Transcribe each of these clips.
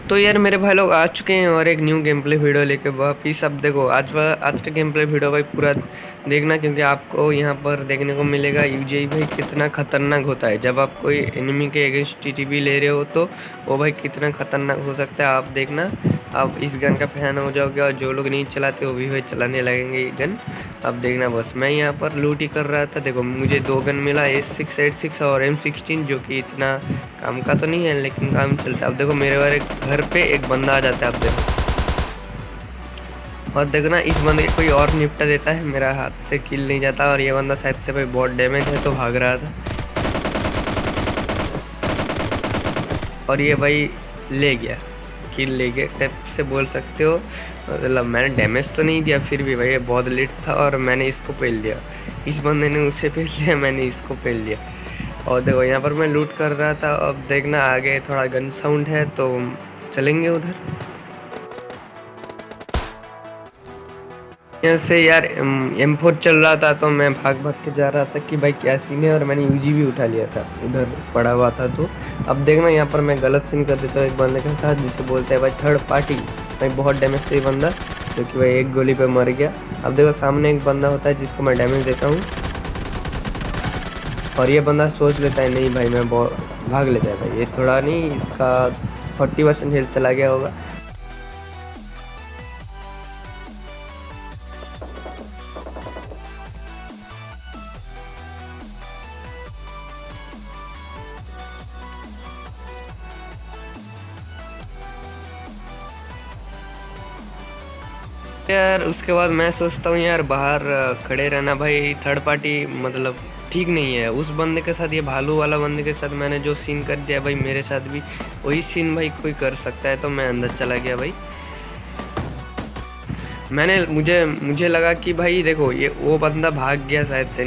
तो यार मेरे भाई लोग आ चुके हैं और एक न्यू गेम प्ले वीडियो लेके वापिस। अब देखो आज का गेम प्ले वीडियो भाई पूरा देखना, क्योंकि आपको यहाँ पर देखने को मिलेगा यूजीआई भाई कितना खतरनाक होता है। जब आप कोई एनिमी के अगेंस्ट टीटीपी ले रहे हो तो वो भाई कितना खतरनाक हो सकता है। आप देखना, आप इस गन का फैन हो जाओगे और जो लोग नहीं चलाते वो भी भाई चलाने लगेंगे ये गन। अब देखना बस, मैं यहाँ पर लूट ही कर रहा था। देखो मुझे 2 गन मिला, S686 और M16, जो कि इतना काम का तो नहीं है लेकिन काम चलता है। अब देखो मेरे वाले घर पे एक बंदा आ जाता है। अब देखो, और देखो ना, इस बंदे को कोई और निपटा देता है, मेरा हाथ से किल नहीं जाता। और ये बंदा शायद से भाई बहुत डैमेज है तो भाग रहा था, और ये भाई ले गया, किल ले गया टाइप से बोल सकते हो। मतलब मैंने डैमेज तो नहीं दिया, फिर भी भाई ये बहुत लेट था और मैंने इसको पेल लिया। इस बंदे ने उसे पेल लिया, मैंने इसको पेल लिया। और देखो यहाँ पर मैं लूट कर रहा था। अब देखना आगे थोड़ा गन साउंड है तो चलेंगे उधर। यहाँ से यार M4 चल रहा था तो मैं भाग भाग के जा रहा था कि भाई क्या सीन है, और मैंने यूजी भी उठा लिया था, उधर पड़ा हुआ था। तो अब देखना यहाँ पर मैं गलत सीन कर देता हूँ एक बंदे के साथ, जिसे बोलते हैं भाई थर्ड पार्टी। भाई बहुत डैमेज था ये बंदा, जो कि भाई एक गोली पे मर गया। अब देखो सामने एक बंदा होता है जिसको मैं डैमेज देता हूँ, और ये बंदा सोच लेता है नहीं भाई मैं भाग लेता है। भाई ये थोड़ा नहीं, इसका 40% हेल्थ चला गया होगा। यार उसके बाद मैं सोचता हूँ यार बाहर खड़े रहना भाई थर्ड पार्टी मतलब ठीक नहीं है। उस बंदे के साथ, ये भालू वाला बंदे के साथ मैंने जो सीन कर दिया भाई, मेरे साथ भी वही सीन भाई कोई कर सकता है। तो मैं अंदर चला गया भाई। मुझे लगा कि भाई देखो ये वो बंदा भाग गया शायद से,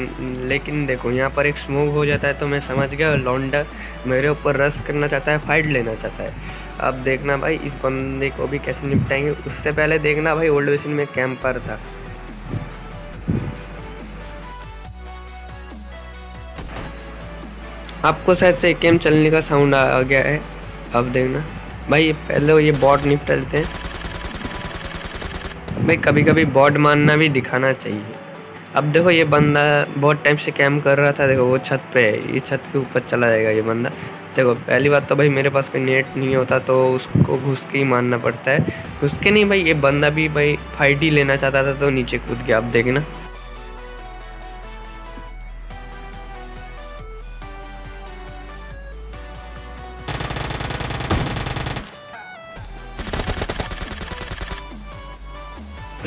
लेकिन देखो यहाँ पर एक स्मोक हो जाता है तो मैं समझ गया लौंडा मेरे ऊपर रश करना चाहता है, फाइट लेना चाहता है। अब देखना भाई इस बंदे को भी कैसे निपटाएंगे। उससे पहले देखना भाई ओल्ड वेसन में कैंपर था। आपको शायद से गेम चलने का साउंड आ गया है। अब देखना भाई, पहले ये बॉट निपटा लेते हैं। भाई कभी कभी बॉट मारना भी दिखाना चाहिए। अब देखो ये बंदा बहुत टाइम से कैम्प कर रहा था। देखो वो छत पे है, ये छत के ऊपर चला जाएगा ये बंदा। देखो पहली बात तो भाई मेरे पास कोई नेट नहीं होता तो उसको घुस के ही मारना पड़ता है। घुस के नहीं भाई, ये बंदा भी भाई फाइट ही लेना चाहता था तो नीचे कूद गया। अब देखना,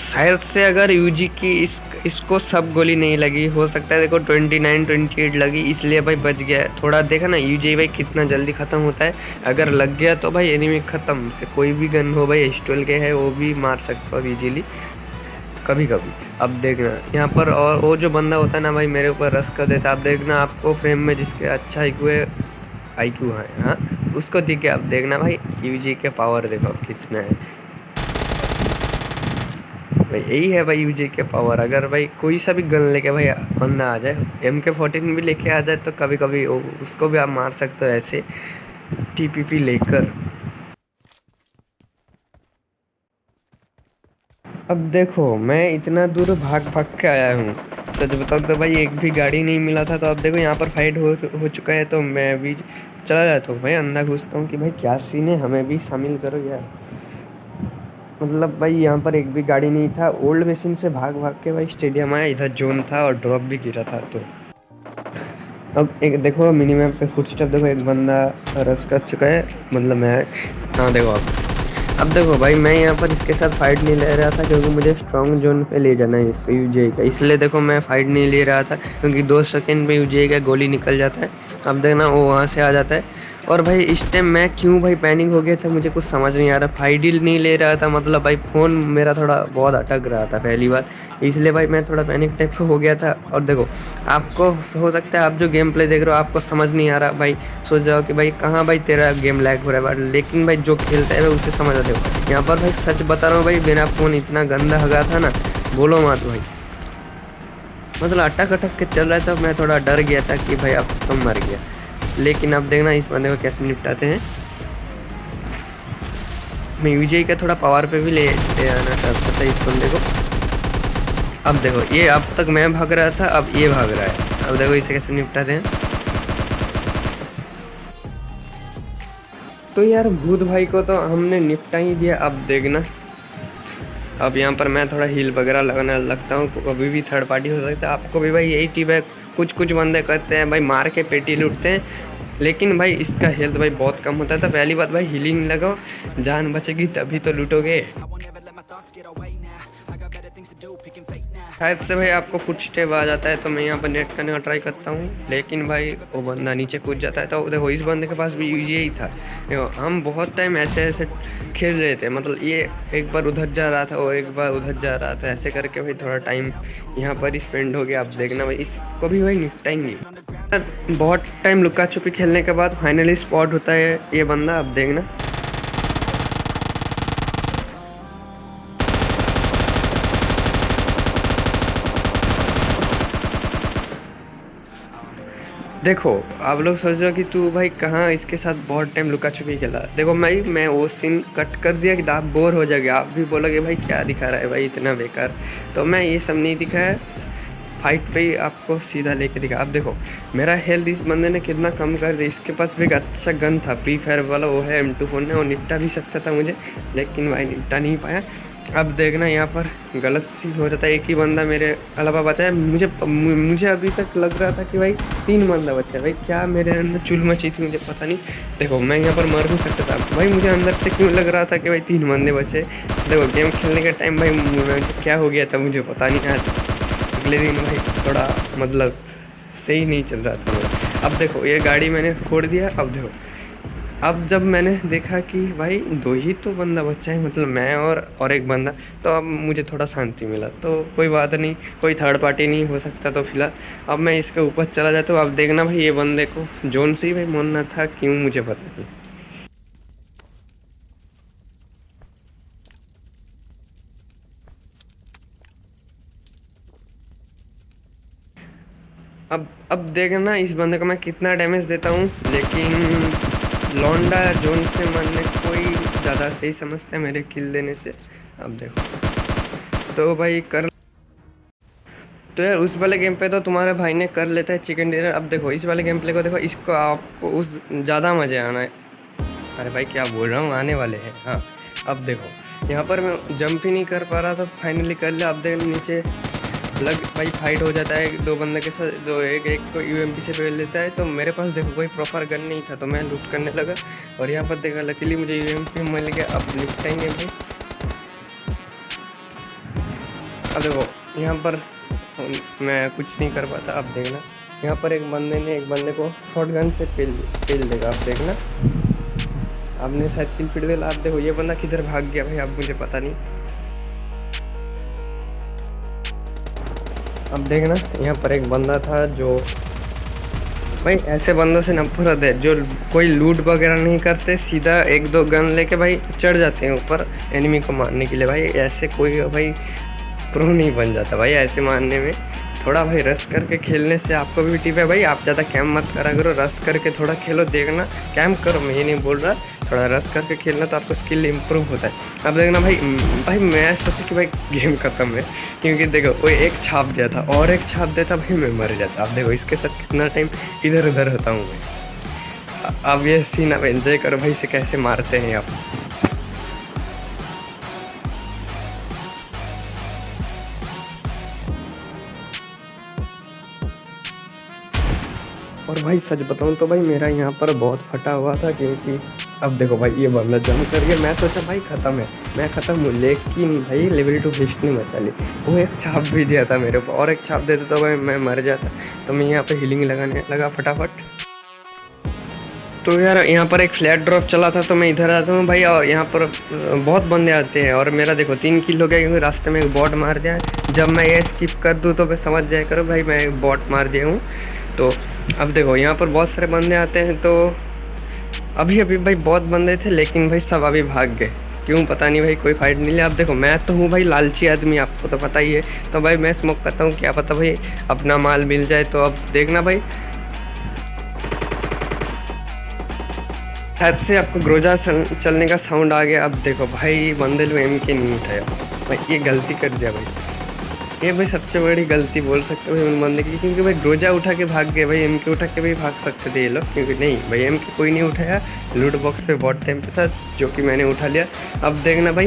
शायद से अगर यूजी की इसको सब गोली नहीं लगी, हो सकता है देखो 29 28 लगी, इसलिए भाई बच गया है थोड़ा। देखा ना यूजी भाई कितना जल्दी ख़त्म होता है। अगर लग गया तो भाई एनिमी ख़त्म। से कोई भी गन हो भाई, एस्टोल के है वो भी मार सकता हो इजीली कभी कभी। अब देखना यहाँ पर, और वो जो बंदा होता है ना भाई मेरे ऊपर रस कर देता है। अब देखना आपको फ्रेम में जिसके अच्छा IQ है, हाँ उसको दिखे। अब देखना भाई यूजी के पावर देखो अब कितना है भाई। यही है भाई यूजी के पावर। अगर भाई कोई सा भी गन लेके भाई बंदा आ जाए, MK14 भी लेके आ जाए तो कभी कभी उसको भी आप मार सकते हो ऐसे TPP लेकर। अब देखो मैं इतना दूर भाग भाग के आया हूँ, सच बताओ तो भाई एक भी गाड़ी नहीं मिला था। तो अब देखो यहाँ पर फाइट हो चुका है तो मैं भी चला जाता हूँ भाई, अंदर घुसता हूँ कि भाई क्या सीन है, हमें भी शामिल करो यार। मतलब भाई यहाँ पर एक भी गाड़ी नहीं था। ओल्ड बेसिन से भाग भाग के भाई स्टेडियम आया, इधर जोन था और ड्रॉप भी गिरा था। तो अब एक देखो मिनिमम पे फुटस्टेप देखो, एक बंदा रस कर चुका है, मतलब मैं, हाँ देखो अब देखो भाई मैं यहाँ पर इसके साथ फाइट नहीं ले रहा था क्योंकि मुझे स्ट्रॉन्ग जोन पे ले जाना है इसको यूजीआई का, इसलिए देखो मैं फाइट नहीं ले रहा था, क्योंकि 2 सेकंड में यूजीआई का गोली निकल जाता है। अब देखना वो वहाँ से आ जाता है। और भाई इस टाइम मैं क्यों भाई पैनिक हो गया था मुझे कुछ समझ नहीं आ रहा। फाइट ही नहीं ले रहा था, मतलब भाई फ़ोन मेरा थोड़ा बहुत अटक रहा था पहली बार, इसलिए भाई मैं थोड़ा पैनिक टाइप का हो गया था। और देखो आपको हो सकता है आप जो गेम प्ले देख रहे हो आपको समझ नहीं आ रहा भाई, सोच जाओ कि भाई कहाँ भाई तेरा गेम लैग हो रहा है, लेकिन भाई जो खेलता है भाई उसे समझ आते हो। यहाँ पर भाई सच बता रहा हूँ भाई, मेरा फ़ोन इतना गंदा हगा था ना, बोलो मत भाई, मतलब अटक अटक के चल रहा था। मैं थोड़ा डर गया था कि भाई अब तो मर गया। लेकिन अब देखना इस बंदे को कैसे निपटाते हैं। मैं यूजीआई का थोड़ा पावर पे भी ले आना चाहता था इस बंदे को। अब देखो ये, अब तक मैं भाग रहा था, अब ये भाग रहा है। अब देखो इसे कैसे निपटाते हैं। तो यार भूत भाई को तो हमने निपटा ही दिया। अब देखना, अब यहाँ पर मैं थोड़ा हील वगैरह लगाने लगता हूँ। कभी भी थर्ड पार्टी हो सकता है। आपको भी भाई यही टिप है। कुछ कुछ बंदे करते हैं भाई, मार के पेटी लूटते हैं, लेकिन भाई इसका हेल्थ भाई बहुत कम होता है। तो पहली बात भाई हीलिंग लगाओ, जान बचेगी तभी तो लूटोगे। शायद से भाई आपको फुट स्टेप आ जाता है, तो मैं यहाँ पर नेट करने का ट्राई करता हूँ, लेकिन भाई वो बंदा नीचे कूद जाता है। तो देखो इस बंदे के पास भी यही था। देखो हम बहुत टाइम ऐसे ऐसे खेल रहे थे, मतलब ये एक बार उधर जा रहा था, वो एक बार उधर जा रहा था, ऐसे करके भाई थोड़ा टाइम यहाँ पर ही स्पेंड हो गया। आप देखना भाई इसको भी भाई निपटाएंगे। बहुत टाइम लुका छुपी खेलने के बाद फाइनली स्पॉट होता है ये बंदा। अब देखना, देखो आप लोग सोच रहे हो कि तू भाई कहाँ इसके साथ बहुत टाइम लुका छुपी खेला। देखो मैं वो सीन कट कर दिया कि आप बोर हो जाओगे, आप भी बोलोगे भाई क्या दिखा रहा है भाई इतना बेकार। तो मैं ये सब नहीं दिखाया, फाइट पे ही आपको सीधा लेके दिखा। अब देखो मेरा हेल्थ इस बंदे ने कितना कम कर दिया। इसके पास भी एक अच्छा गन था फ्री फायर वाला, वो है M24 ने, वो निपटा भी सकता था मुझे, लेकिन भाई निपटा नहीं पाया। अब देखना यहाँ पर गलत सी हो जाता है। एक ही बंदा मेरे अलावा बचा है। मुझे अभी तक लग रहा था कि भाई 3 बंदा बचा है। भाई क्या मेरे अंदर चुल मची थी मुझे पता नहीं। देखो मैं यहाँ पर मर भी सकता था भाई, मुझे अंदर से क्यों लग रहा था कि भाई 3 बंदे बचे। देखो गेम खेलने के टाइम भाई क्या हो गया था मुझे पता नहीं। आज अगले दिन भाई थोड़ा मतलब सही नहीं चल रहा था मेरा। अब देखो ये गाड़ी मैंने फोड़ दिया। अब देखो, अब जब मैंने देखा कि भाई 2 ही तो बंदा बचा है, मतलब मैं और एक बंदा, तो अब मुझे थोड़ा शांति मिला। तो कोई बात नहीं, कोई थर्ड पार्टी नहीं हो सकता। तो फिलहाल अब मैं इसके ऊपर चला जाता हूँ। अब देखना भाई ये बंदे को जोन से ही भाई मानना था, क्यों मुझे पता नहीं। अब देखना इस बंदे को मैं कितना डैमेज देता हूँ, लेकिन लौंडा जोन से मरने कोई ज़्यादा सही समझता है मेरे किल देने से। अब देखो तो भाई कर, तो यार उस वाले गेम पे तो तुम्हारे भाई ने कर लेता है चिकन डिनर। अब देखो इस वाले गेम प्ले को देखो, इसको आपको उस ज़्यादा मज़े आना है। अरे भाई क्या बोल रहा हूँ, आने वाले हैं। हाँ अब देखो यहाँ पर मैं जंप ही नहीं कर पा रहा था, फाइनली कर लिया। अब देखो नीचे लग भाई फाइट हो जाता है 2 बंदे के साथ, दो एक को UMP से पेल लेता है। तो मेरे पास देखो कोई प्रॉपर गन नहीं था, तो मैं लूट करने लगा, और यहाँ पर देखा लकीली मुझे UMP मिल गया। अब निपटाएंगे भाई। अब देखो यहाँ पर मैं कुछ नहीं कर पाता। अब देखना यहाँ पर एक बंदे को शॉटगन से पेल देगा। अब देखना आपने शायद किल पिट दिया। आप देखो ये बंदा किधर भाग गया भाई, अब मुझे पता नहीं। अब देखना यहाँ पर एक बंदा था जो, भाई ऐसे बंदों से नफरत है जो कोई लूट वगैरह नहीं करते, सीधा 1-2 गन लेके भाई चढ़ जाते हैं ऊपर एनिमी को मारने के लिए। भाई ऐसे कोई भाई प्रो नहीं बन जाता भाई ऐसे मारने में। थोड़ा भाई रश करके खेलने से आपको भी टिप है भाई, आप ज़्यादा कैम मत करा करो, रश करके थोड़ा खेलो। देखना कैम करो, मैं ये नहीं बोल रहा, थोड़ा रश करके खेलना तो आपको स्किल इंप्रूव होता है। अब देखना भाई मैं सोचा कि भाई गेम खत्म है, क्योंकि देखो वो एक छाप दिया था और एक छाप देता भाई मैं मर जाता। अब देखो इसके साथ कितना टाइम इधर उधर होता हूँ मैं। अब ये सीन आप एंजॉय करो भाई, इसे कैसे मारते हैं आप। और भाई सच बताऊं तो भाई मेरा यहाँ पर बहुत फटा हुआ था, क्योंकि अब देखो भाई ये बंदा जंप कर गया। मैं सोचा भाई ख़त्म है, मैं ख़त्म हूँ, लेकिन भाई लेवल 2 हिस्ट नहीं मचा ली। वो एक छाप भी दिया था मेरे को, और एक छाप देता तो भाई मैं मर जाता। तो मैं यहाँ पे हीलिंग लगाने लगा फटाफट। तो यार यहाँ पर एक फ्लैट ड्रॉप चला था, तो मैं इधर आता हूँ भाई, और यहाँ पर बहुत बंदे आते हैं, और मेरा देखो 3 किल हो गया, क्योंकि रास्ते में एक बॉट मार दिया। जब मैं ये स्किप कर दूँ तो मैं समझ जाया करो भाई मैं एक बॉट मार दिया हूँ। तो अब देखो यहाँ पर बहुत सारे बंदे आते हैं। तो अभी भाई बहुत बंदे थे, लेकिन भाई सब अभी भाग गए, क्यों पता नहीं भाई, कोई फाइट नहीं लिया। अब देखो मैं तो हूँ भाई लालची आदमी, आपको तो पता ही है। तो भाई मैं स्मोक करता हूँ, क्या पता भाई अपना माल मिल जाए। तो अब देखना भाई शायद से आपको ग्रोजा चलने का साउंड आ गया। अब देखो भाई बंदे लोग एम के नहीं उठाया भाई, ये गलती कर दिया भाई, ये भाई सबसे बड़ी गलती बोल सकते हो भाई उन बंदे की, क्योंकि भाई ग्रोजा उठा के भाग गए भाई, एम के उठा के भी भाग सकते थे ये लोग, क्योंकि नहीं भाई एम के कोई नहीं उठाया। लूट बॉक्स पे बहुत टाइम पे था जो कि मैंने उठा लिया। अब देखना भाई,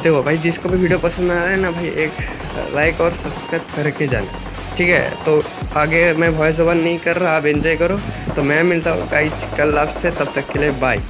देखो भाई जिसको भी वीडियो पसंद आ रहा है ना भाई, एक लाइक और सब्सक्राइब करके जाना, ठीक है। तो आगे मैं वॉइस ओवर नहीं कर रहा, आप एंजॉय करो। तो मैं मिलता हूँ गाइस कल आपसे, तब तक के लिए बाय।